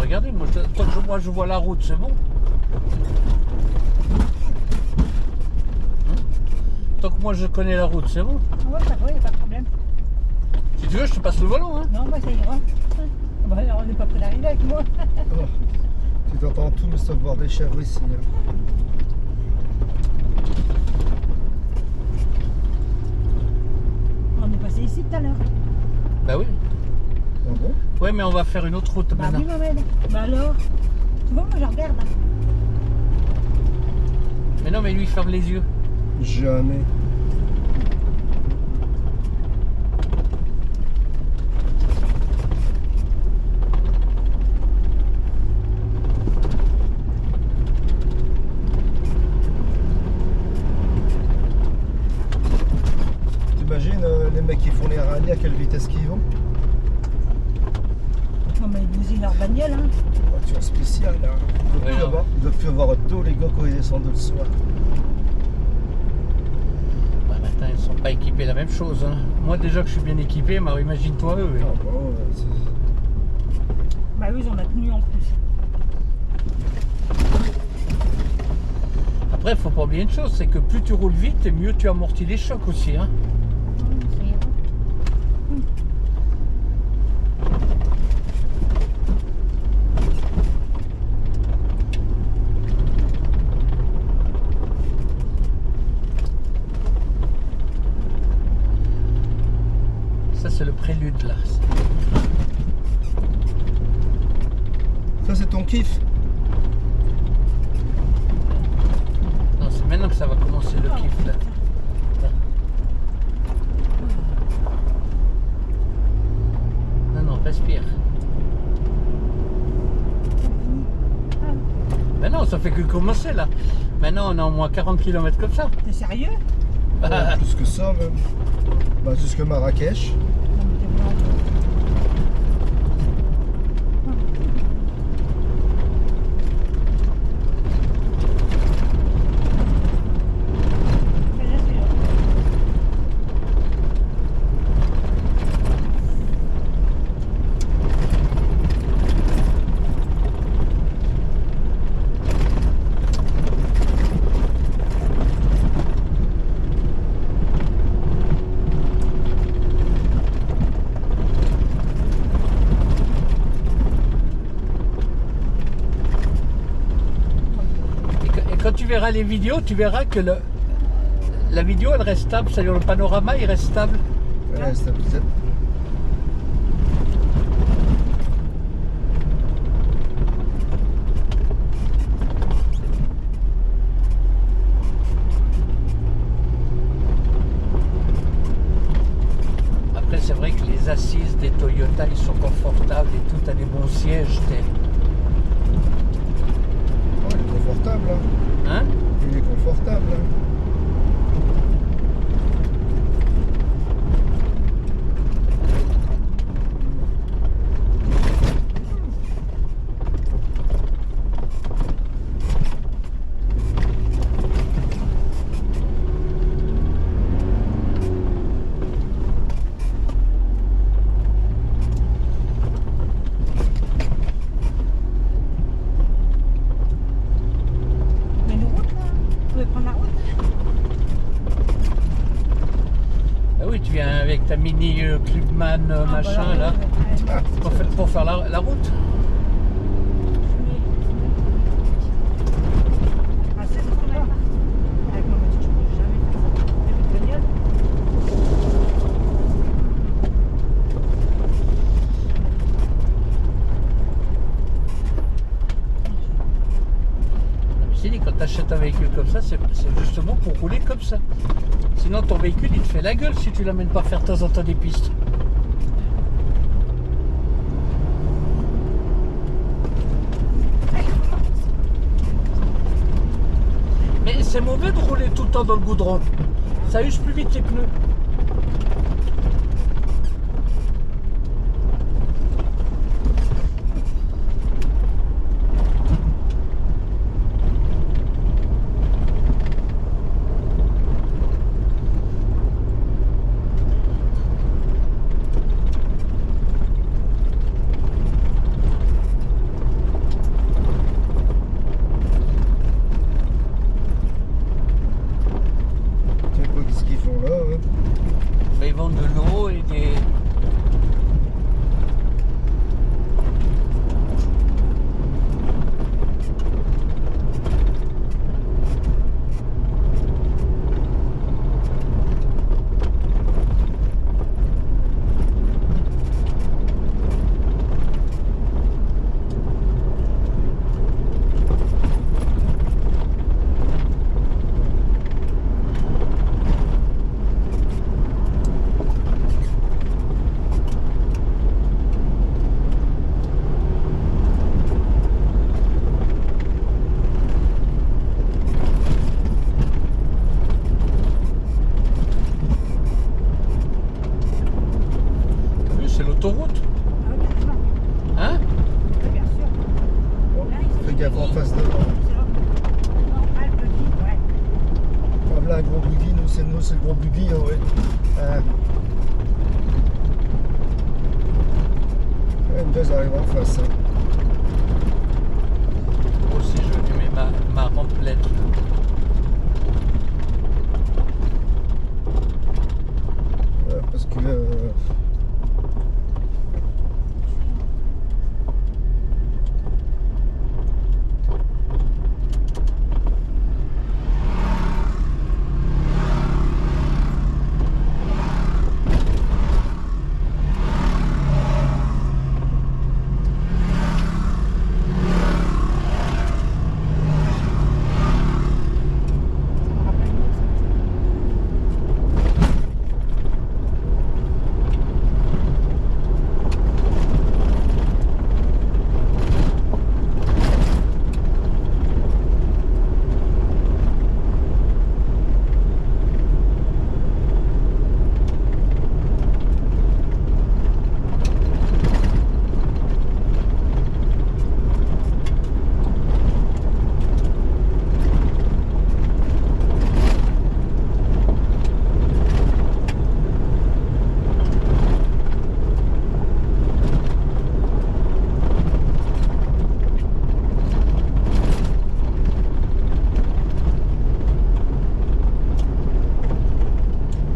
regardez, moi, tant que moi je vois la route, c'est bon. Tant que moi je connais la route, c'est bon. Ouais, ça va, il n'y a pas de problème. Si tu veux, je te passe le volant. Hein. Non, bah ça ira. Bah, alors, on n'est pas près d'arriver avec moi. Oh, tu t'entends tout, mais sauf voir des chèvres ici. Hein. On est passé ici tout à l'heure. Bah oui. Ah bon? Ouais, mais on va faire une autre route Bah maintenant. oui, Mohamed. Bah alors. Tu vois, moi je regarde. Hein. Mais non, mais lui, il ferme les yeux. Jamais. T'imagines les mecs qui font les rallyes à quelle vitesse qu'ils vont? Non, mais ils bousillent leur bagnole. Hein. Voiture spéciale là. Ouais, non. Il doit plus avoir tous les gars quand ils descendent le soir. Ouais, maintenant, ils sont pas équipés la même chose. Hein. Moi, déjà que je suis bien équipé, mais imagine-toi eux. Ah bon, Bah eux, ils ont la tenue en plus. Après, faut pas oublier une chose, c'est que plus tu roules vite, et mieux tu amortis les chocs aussi. Hein. Ça ira. Ça, c'est le prélude là. ça c'est ton kiff. Non, c'est maintenant que ça va commencer le kiff là. Non, non, respire. Ben non, ça fait que commencer là. Maintenant, on a au moins 40 km comme ça. T'es sérieux? Ouais, plus que ça même. Bah jusque Marrakech. Non, mais t'es blanc. Quand tu verras les vidéos, tu verras que la vidéo elle reste stable, c'est-à-dire le panorama il reste stable. Ouais, stabilisé. Après c'est vrai que les assises des Toyota ils sont confortables et tout, t'as des bons sièges. Oh, il est confortable. Hein. Hein? Il est confortable. Hein. Mais une route là? Vous pouvez prendre la route? Ah oui, tu viens avec ta mini Clubman machin bah, là, ouais. pour faire la route. Ah, c'est trop bien. Avec ma voiture, je ne peux jamais faire ça. Avec une bagnole. Je t'ai dit, quand tu achètes un véhicule comme ça, c'est justement pour rouler comme ça. Sinon ton véhicule il te fait la gueule si tu l'amènes pas faire de temps en temps des pistes. Mais c'est mauvais de rouler tout le temps dans le goudron. Ça use plus vite les pneus. un gros buggy, nous c'est le gros buggy, hein, ouais. M2 arrive en face. Hein. Moi aussi, je lui mets ma remplette. Ouais, parce que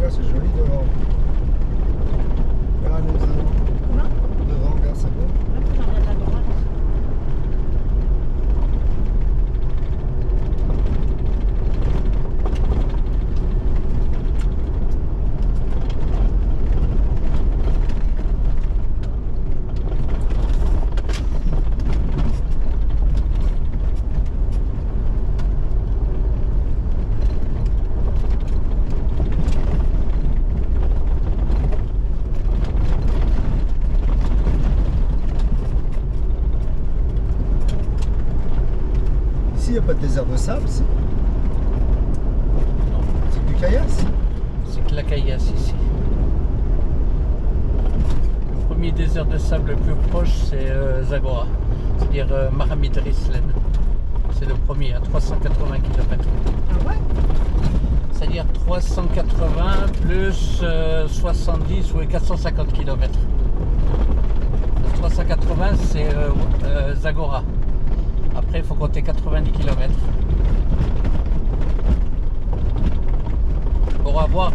c'est joli devant. Regarde nous devant. Comment? Devant, regarde, c'est beau. Là, tu en as à droite. Ici, il n'y a pas de désert de sable, si. Non, C'est du caillasse. c'est que la caillasse ici. Le premier désert de sable le plus proche, c'est Zagora, c'est-à-dire Mahamid Rislen. C'est le premier, à 380 km. Ah ouais? C'est-à-dire 380 plus 70 ou 450 km. 380, c'est Zagora. Après, il faut compter 90 km. Pour avoir.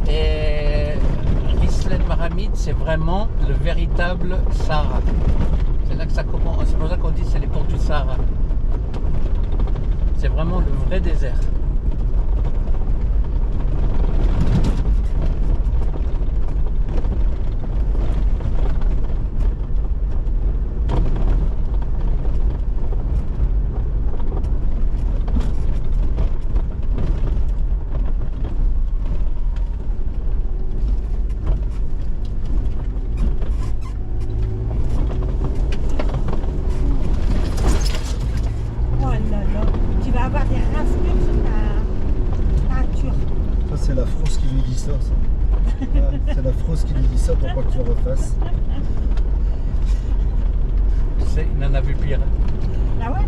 Et Rislen Mahamid, c'est vraiment le véritable Sahara. C'est là que ça commence. C'est pour ça qu'on dit que c'est les portes du Sahara. C'est vraiment le vrai désert. Oh là là. Tu vas avoir des raspures sur ta peinture. Ça, c'est la frousse qui lui dit ça. Ah, c'est la frousse qui lui dit ça pour pas que tu le refasses. Il en a vu pire. Ah ouais?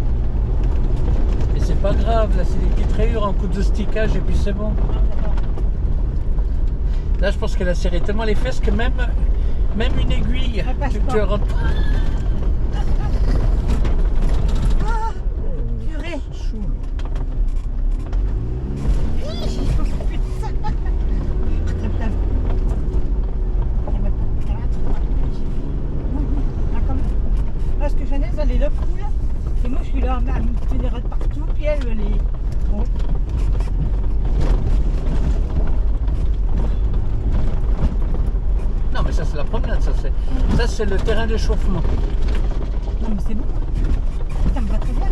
Mais c'est pas grave, là c'est des petites rayures en coup de stickage et puis c'est bon. Ah, d'accord. Là je pense qu'elle a serré tellement les fesses que même une aiguille, Elle passe tu pas. le rentres pas. Ah, purée. C'est chaud, là. Putain. Putain. Il y a même pas de cadre. Ah, comme ça. Parce que Jeannette, elle est là, cool. Et moi, je suis là, à me tenir de partout. Puis elle est. Bon. Non mais ça c'est la promenade, ça c'est le terrain d'échauffement. Non, mais c'est bon. Ça me va très bien.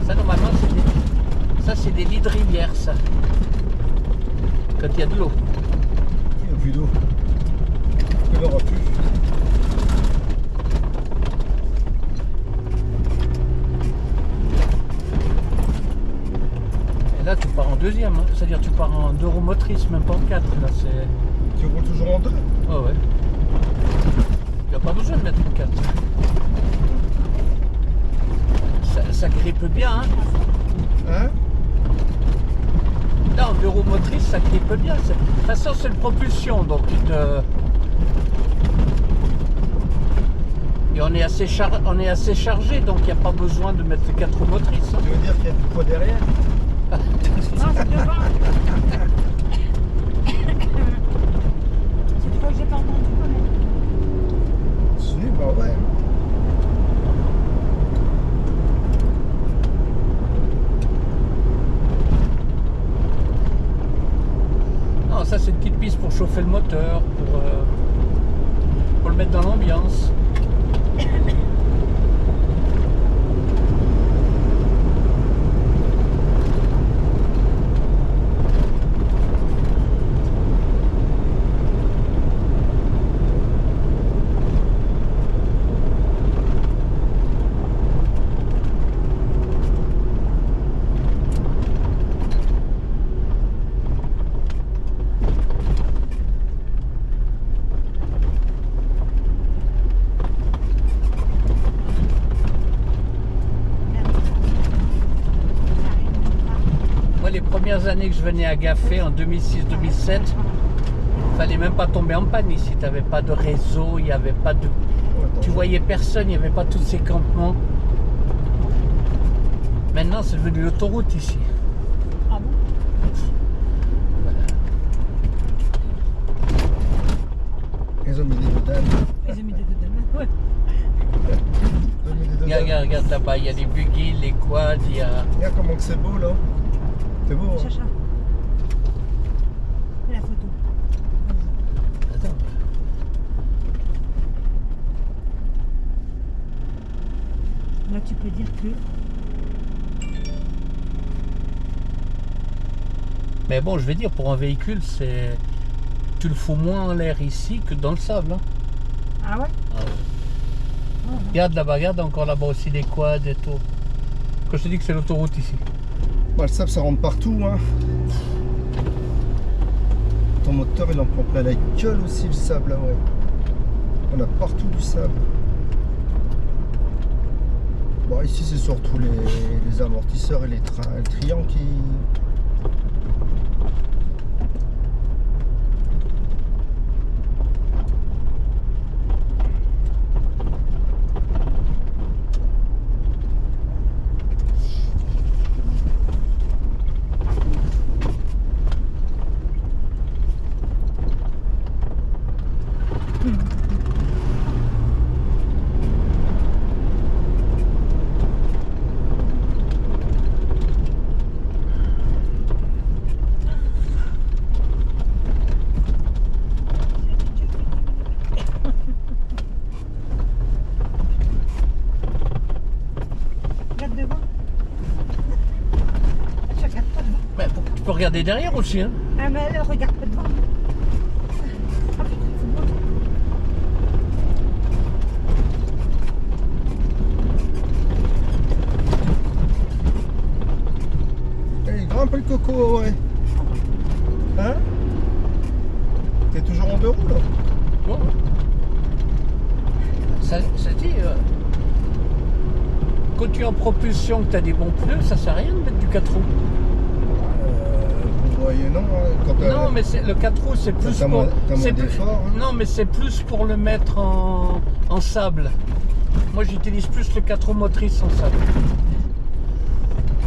Ça normalement c'est des lits de rivière ça. Quand il y a de l'eau. Il n'y a plus d'eau. Il n'y aura plus. Et là tu pars en deuxième, hein. C'est-à-dire tu pars en 2 roues motrices, même pas en 4. Là c'est. Tu roules toujours en deux. Oh ouais. Il n'y a pas besoin de mettre en 4. ça grippe bien. Hein. Hein? Là, en bureau motrice, ça grippe bien. De toute façon, c'est une propulsion, donc et on est assez chargé, donc il n'y a pas besoin de mettre les 4 roues motrices. Hein. Tu veux dire qu'il y a du poids derrière? Non, c'est devant. C'est du fois que j'ai pas entendu quand même. Si, bah ouais. Non, ça c'est une petite piste pour chauffer le moteur, pour le mettre dans l'ambiance. Les premières années que je venais à Gaffé en 2006-2007, fallait même pas tomber en panne ici. Tu n'avais pas de réseau, il n'y avait pas de. Tu voyais personne, il n'y avait pas tous ces campements. Maintenant, c'est devenu l'autoroute ici. Ah bon? Ils ont mis des dodanes. Ils ont mis des deux. Ouais. Ils ont mis des dodanes. Regarde là-bas, il y a les buggy, les quads, il y a. Regarde comment que c'est beau là. C'est beau. Hein? Chacha. Fais la photo. Attends. Là, tu peux dire que. Mais bon, je vais dire, pour un véhicule, c'est. Tu le fous moins en l'air ici que dans le sable. Hein. Ah ouais? Ah ouais. Oh, Regarde là-bas, regarde encore là-bas aussi les quads et tout. Quand je te dis que c'est l'autoroute ici. Bah, le sable ça rentre partout. Hein. Ton moteur il en prend plein la gueule aussi le sable là, ouais. On a partout du sable. Bon, ici c'est surtout les amortisseurs et les triangles qui. regarde devant. Je regarde pas devant. Mais tu peux regarder derrière aussi. Hein. Ah, mais elle regarde pas devant. Ah putain, c'est bon. Hey, grimpe le coco, ouais. Hein? T'es toujours en deux roues là? Bon. Ça dit, quand tu es en propulsion, que tu as des bons pneus, ça sert à rien de mettre du 4 roues. Vous voyez, non? Quand Non, mais le 4 roues, c'est plus t'as pour. moins c'est plus- d'effort, hein. Non, mais c'est plus pour le mettre en sable. Moi, j'utilise plus le 4 roues motrices en sable.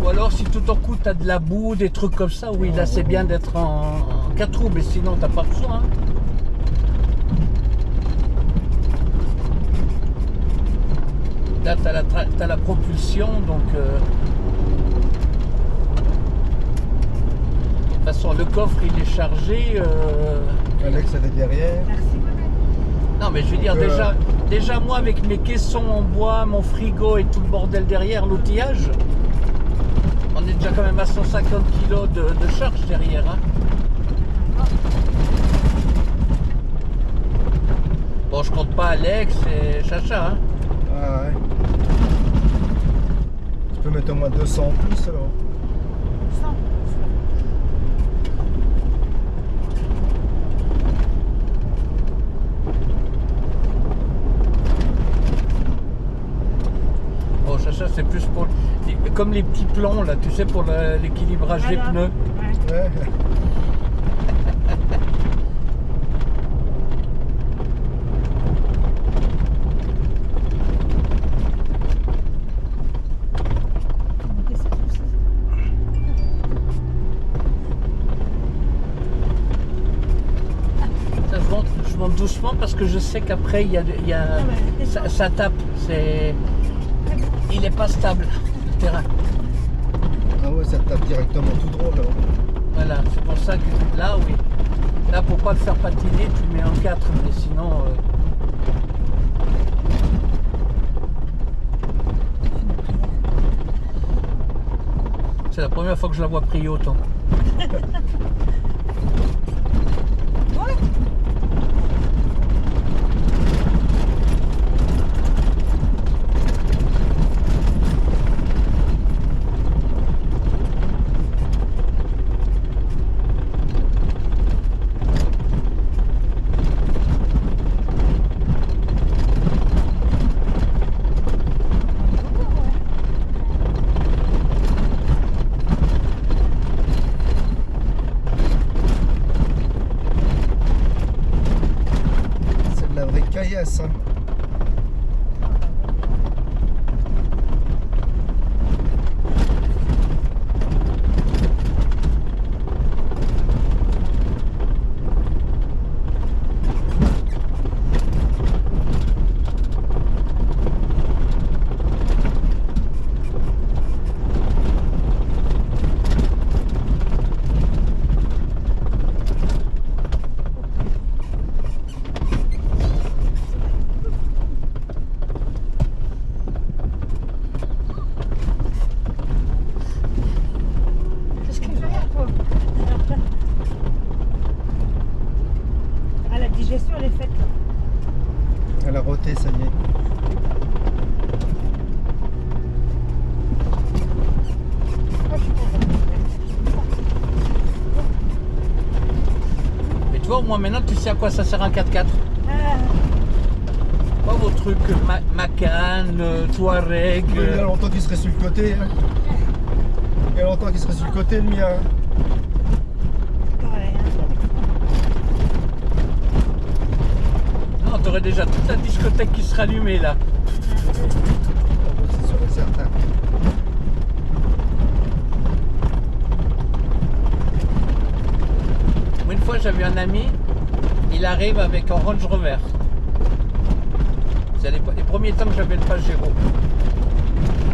Ou alors, si tout en coup, tu as de la boue, des trucs comme ça, oui, là, c'est bien d'être en 4 roues, mais sinon, t'as pas besoin. Hein. Là, t'as la propulsion, donc. De toute façon, le coffre, il est chargé. Alex, elle est derrière. Merci, maman. Non, mais je veux dire, déjà, moi, avec mes caissons en bois, mon frigo et tout le bordel derrière, l'outillage, on est déjà quand même à 150 kg de charge derrière. Hein. Bon, je compte pas Alex et Chacha. Hein. Ah ouais. Tu peux mettre au moins 200 en plus alors. Sans. Bon, Chacha, ça c'est plus pour comme les petits plombs là, tu sais, pour l'équilibrage des Voilà. pneus. Ouais. Ouais. On va descendre aussi. Ça, je monte doucement parce que je sais qu'après il y a, Ah ouais, ça tape. Il est pas stable le terrain. Ah ouais, ça te tape directement tout droit là. Voilà, c'est pour ça que là, oui. Là, pour pas le faire patiner, tu le mets en 4, mais sinon. C'est la première fois que je la vois prier autant. Ouais. C'est de la vraie caillasse. Hein. Qu'est-ce que j'ai toi? Ah, la digestion, elle est faite. Elle a roté, ça y est. Ah, je suis contente. Mais tu vois, au moins maintenant, tu sais à quoi ça sert un 4x4. Ah, Pas vos trucs Macan, Touareg. Il y a longtemps qu'il serait sur le côté. Hein. Il y a longtemps qu'il serait sur le côté, le mien. ouais, hein. Non, t'aurais déjà toute la discothèque qui serait allumée là. C'est sûr et certain. Moi, une fois, j'avais un ami, il arrive avec un Range Rover. C'est les premiers temps que j'avais le Pajero.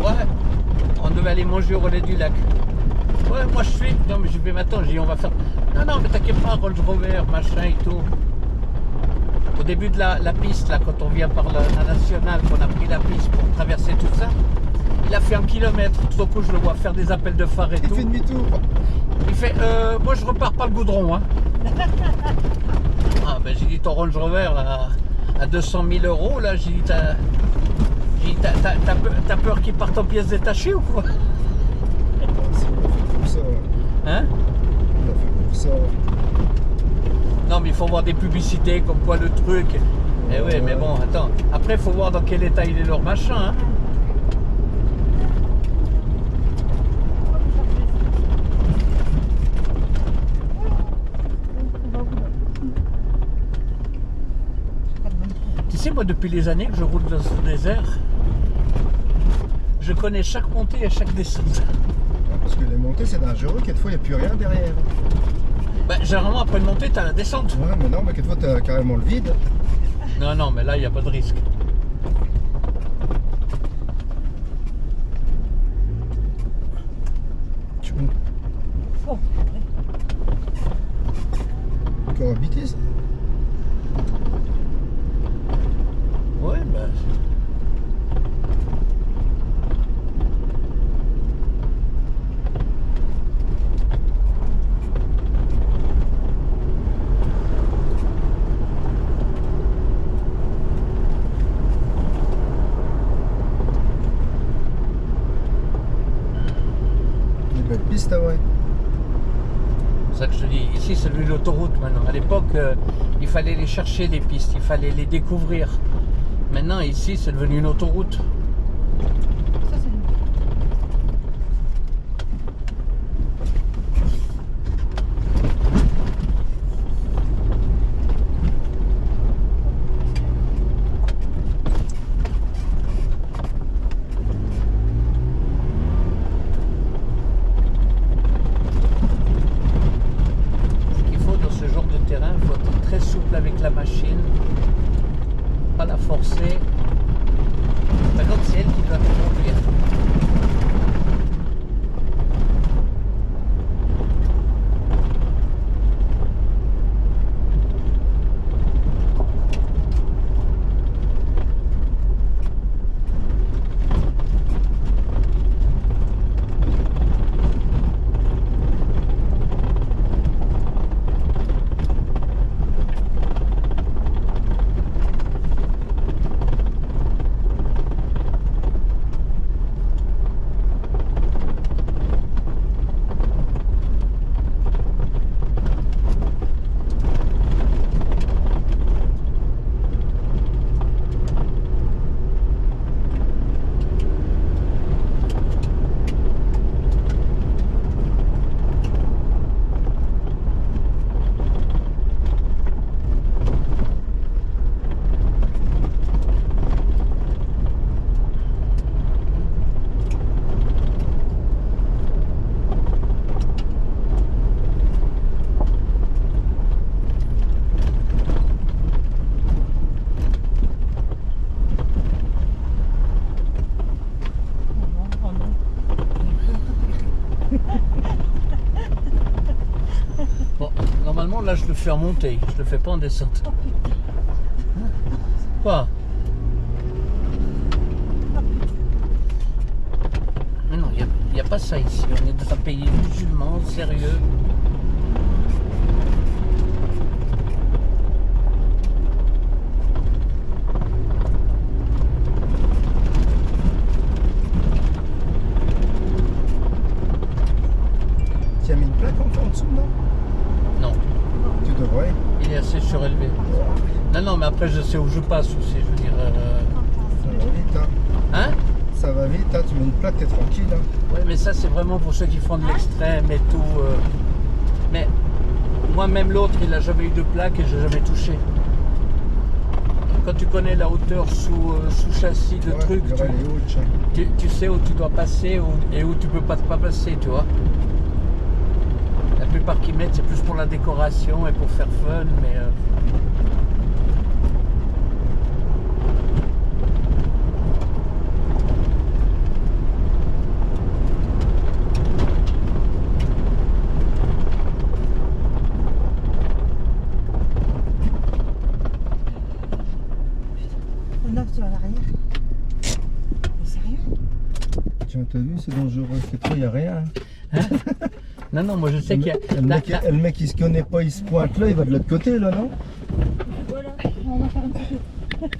Ouais, on devait aller manger au relais du lac. Ouais, moi je suis. Non, mais je vais maintenant, j'ai dit, on va faire. Non, non, mais t'inquiète pas, Range Rover, machin et tout. Au début de la piste, là, quand on vient par la nationale, qu'on a pris la piste pour traverser tout ça, il a fait 1 kilomètre. Tout au coup, je le vois faire des appels de phare et Il tout. fait demi-tour. Il fait, moi je repars par le goudron, hein. Ah ben j'ai dit ton Range Rover là, à 200 000 euros, là, j'ai dit t'as peur qu'il parte en pièces détachées ou quoi? C'est pas fait pour ça. Hein? Pas fait pour ça. Non mais il faut voir des publicités comme quoi le truc. Eh oui, mais bon, attends. Après, il faut voir dans quel état il est leur machin, hein. Tu sais, moi, depuis les années que je roule dans ce désert, je connais chaque montée et chaque descente. Parce que les montées, c'est dangereux. Quelquefois, il n'y a plus rien derrière. Bah, généralement, après une montée, t'as la descente. Ouais, mais non, mais quelquefois, tu as carrément le vide. Non, non, mais là, il n'y a pas de risque. Tu Bon, encore habité, ça. Ouais, bah. Des belles pistes, ah ouais. C'est ça que je te dis, ici c'est devenu l'autoroute maintenant. À l'époque, il fallait les chercher les pistes, il fallait les découvrir. Maintenant, ici, c'est devenu une autoroute. ça c'est une Bon, normalement là je le fais en montée, je le fais pas en descente. Oh putain. Quoi? Mais non, il n'y a pas ça ici. On est dans un pays musulman, sérieux. Tu as mis une plaque encore en dessous, non? Non, Tu devrais. il est assez surélevé. Non, non, mais après je sais où je passe aussi. Je veux dire. Ça va vite, hein. Hein? Ça va vite, hein. Tu mets une plaque, t'es tranquille. Hein. Ouais, mais ça c'est vraiment pour ceux qui font de l'extrême et tout. Mais moi même l'autre, il n'a jamais eu de plaque et j'ai jamais touché. Quand tu connais la hauteur sous châssis de Ouais, trucs, il y aurait les hauts, tiens. tu sais où tu dois passer et où tu peux pas passer, tu vois. La plupart qui mettent, c'est plus pour la décoration et pour faire fun, mais On neuf sur l'arrière. Mais sérieux? Tu as vu, c'est dangereux. C'est trop, il n'y a rien. non, non, moi je sais qu'il y a. Le mec, il se connaît pas, il se pointe là, il va de l'autre côté, là, non? Voilà, on va faire une photo.